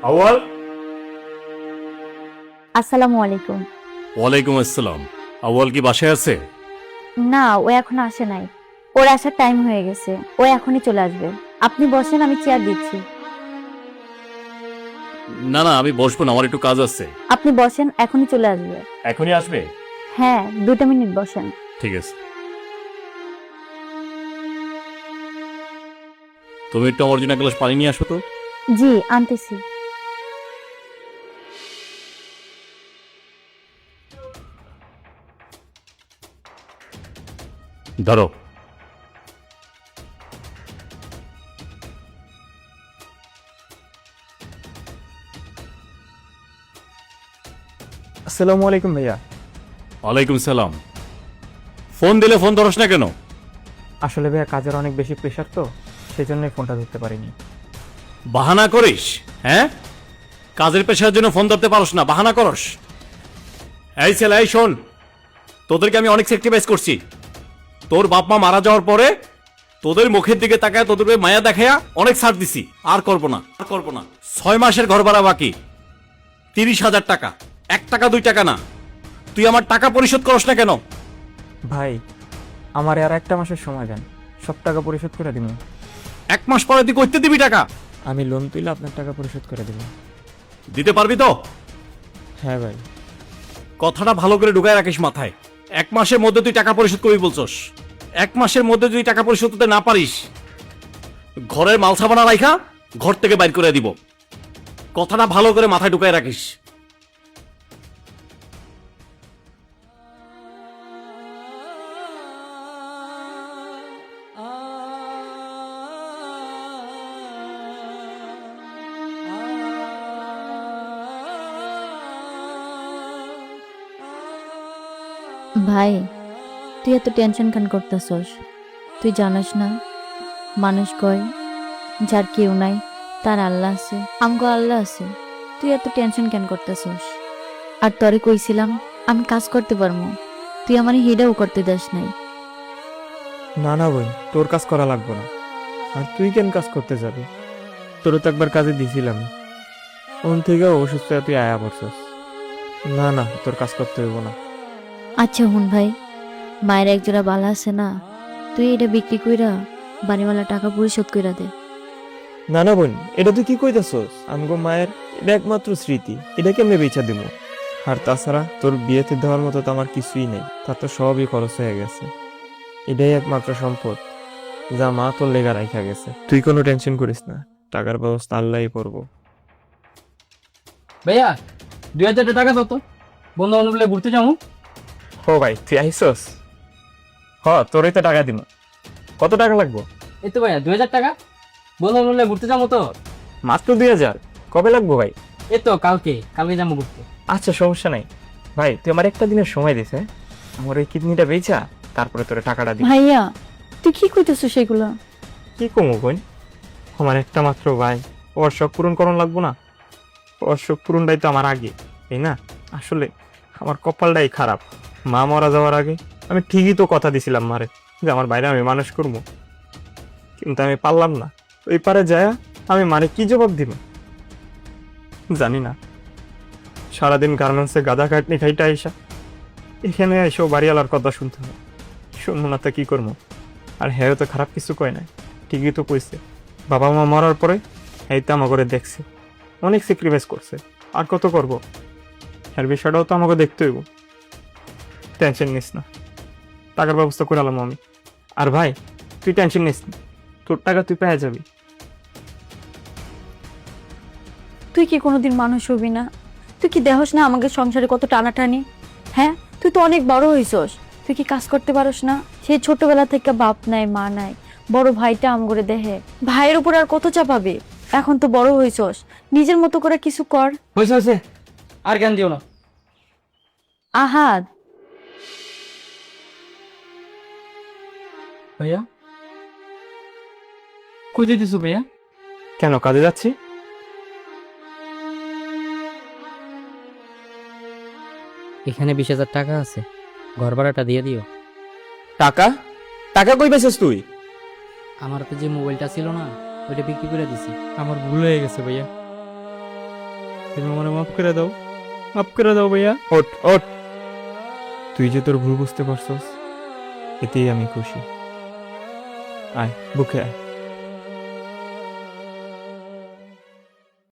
আউয়াল। আসসালামু আলাইকুম। ওয়ালাইকুম আসসালাম। আউয়াল কি বাসায় আছে? না, ও এখন আসে নাই। ওর আসার টাইম হয়ে গেছে, ও এখনই চলে আসবে। আপনি বসেন, আমি চেয়ার দিচ্ছি। না না, আমি বসবো না, আমার একটু কাজ আছে। আপনি বসেন, এখনই চলে আসবে। এখনই আসবে? হ্যাঁ, 2 মিনিট বসেন। ঠিক আছে। তুমি একটু আমার জন্য এক গ্লাস পানি নিয়ে আসো তো। জি, আনতেছি। ধরো। আসসালামু আলাইকুম ভাইয়া। ওয়ালাইকুম সালাম। ফোন দিলে ফোন ধরস না কেন? আসলে ভাইয়া কাজের অনেক বেশি প্রেশার তো, সেই জন্যই ফোনটা ধরতে পারিনি। বাহানা করিস? হ্যাঁ, কাজের পেশার জন্য ফোন ধরতে পারস না, বাহানা করস? এই ছেলে, এই শোন, তোদেরকে আমি অনেক স্যাক্রিফাইস করছি। তোর বাপ মা মারা যাওয়ার পরে তোদের মুখের দিকে তাকায় তোদের মায়া দেখায়া অনেক ছাড় দিছি। আর করবো না, আর করবো না। 6 মাসের ঘর ভাড়া বাকি, 30,000 টাকা। 1 টাকা 2 টাকা না। তুই আমার টাকা পরিশোধ করস না কেন? ভাই, আমার আর একটা মাসের সময় দেন, সব টাকা পরিশোধ করে দিব। 1 মাস পরে তুই করতে দিবি টাকা? আমি লোন তুলে আপনার টাকা পরিশোধ করে দেব। দিতে পারবি তো? হ্যাঁ ভাই। কথাটা ভালো করে ঢুকায় রাখিস মাথায়। 1 মাসের মধ্যে তুই টাকা পরিশোধ করবি বলছস। 1 মাসের মধ্যে যদি টাকা পরিশোধ করতে না পারিস, ঘরের মালসাবানা রাইখা ঘর থেকে বাইর করে দিব। কথাটা ভালো করে মাথায় ঢুকায় রাখিস। ভাই, তুই এত টেনশন কেন করতেছস? তুই জানিস না, মানুষ কয় যার কেউ নাই তার আল্লাহ আছে। আমগো আল্লাহ আছে। তুই এত টেনশন কেন করতেছস? আর তরে কইছিলাম আমি কাজ করতে পারবো, তুই আমার হিডাও করতে দাস নাই। না না ভাই, তোর কাজ করা লাগবে না। আর তুই কেন কাজ করতে যাবি? তোর তো একবার কাজে দিছিলাম, ওন থেকে অসুস্থ হয়ে তুই আয়া পড়ছস। না না, তোর কাজ করতে হইব না। আচ্ছা হুন ভাই, মায়ের একজোড়া বালা আছে না, তুই এটা বিক্রি কইরা বাড়িওয়ালা টাকা পরিশোধ কইরা দে। না না বোন, এটা তুই কি কইতাছস? আমগো মায়ের এটা একমাত্র স্মৃতি, এটা কেমনে বেচা দিব? আর তাছাড়া তোর বিয়েতে দেওয়ার মতো তো আমার কিছুই নেই, তার তো সবই খরচ হয়ে গেছে। এটাই একমাত্র সম্পদ যা মা তোর লেগা রাইখা গেছে। তুই কোনো টেনশন করিস না, টাকার ব্যবস্থা আল্লাহই করবো। ভাইয়া, 2,000 টাকা দাও তো, বন্ধু বান্ধব মিলে ঘুরতে যাবো। ও ভাই, তুই আইসস? তোরই তো টাকা দিব। কত টাকা লাগবো? এই তো ভাইয়া 2,000 টাকা, বন্ধু বান্ধব মিলে ঘুরতে যাবো তো। মাত্র 2,000? কবে লাগবো ভাই? এই তো কালকে কালকে যাবো ঘুরতে। আচ্ছা, সমস্যা নাই ভাই, তুই আমার একটা দিনের সময় দিস। হ্যাঁ, আমার ওই কিডনিটা বেচা, তারপরে তোরে টাকাটা দিই। ভাইয়া, তুই কি কইতেছস সেগুলো? কি কমু বোন, আমার একটা মাত্র ভাই, ওর শখ পূরণ করণ লাগবো না? ওর শখ পূরণটাই তো আমার আগে, তাই না? আসলে আমার কপালটাই খারাপ। মা মারা যাওয়ার আগে আমি ঠিকই তো কথা দিছিলাম মারে যে আমার বাইরে আমি মানুষ করবো, কিন্তু আমি পারলাম না। ওই পারে যায় আমি মারে কি জবাব দিব জানি না। সারাদিন গার্মেন্টসে গাদা খাটনি খাইটা আইসা এখানে এসেও বাড়িওয়ালার কথা শুনতে হয়। শুনবো না তো কি করবো? আর হ্যাঁ, তো খারাপ কিছু কয় নাই, ঠিকই তো কইছে। বাবা মা মরার পরে এই তো আমাকে দেখছে, অনেক স্যাক্রিফাইস করছে। আর কত করব? এর বিষয়টাও তো আমাকে দেখতে হইব। টেনশন নিস না, টাকার ব্যবস্থা করে আলাম আমি। আর ভাই, তুই টেনশন নিস না, তোর টাকা তুই পেয়ে যাবি। তুই কি কোনোদিন মানুষ হবি না? তুই কি দেহস না আমাকে সংসারে কত টানাটানি? হ্যাঁ, তুই তো অনেক বড় হইছস, তুই কি কাজ করতে পারস না? সেই ছোটবেলা থেকে বাপ নাই মা নাই, বড় ভাইটা আম করে দেহে, ভাইয়ের উপর আর কত চাপাবে? এখন তো বড় হইছস, নিজের মতো করে কিছু কর। হয়েছে হয়েছে, আর জ্ঞান দিও না। আহাদ, ভাইয়া কই দিতেছো ভাইয়া? কেন, কাজে যাচ্ছি। এখানে 20,000 টাকা আছে, ঘর ভাড়াটা দিয়ে দিও। টাকা? টাকা কই পেছিস তুই? আমার তো যে মোবাইলটা ছিল না, ওইটা বিক্রি করে দিছি। আমার ভুল হয়ে গেছে ভাইয়া, তুমি আমার মাফ করে দাও, মাফ করে দাও ভাইয়া। ওঠ ওঠ, তুই যে তোর ভুল বুঝতে পারছস এতেই আমি খুশি। আয় বুকে আয়।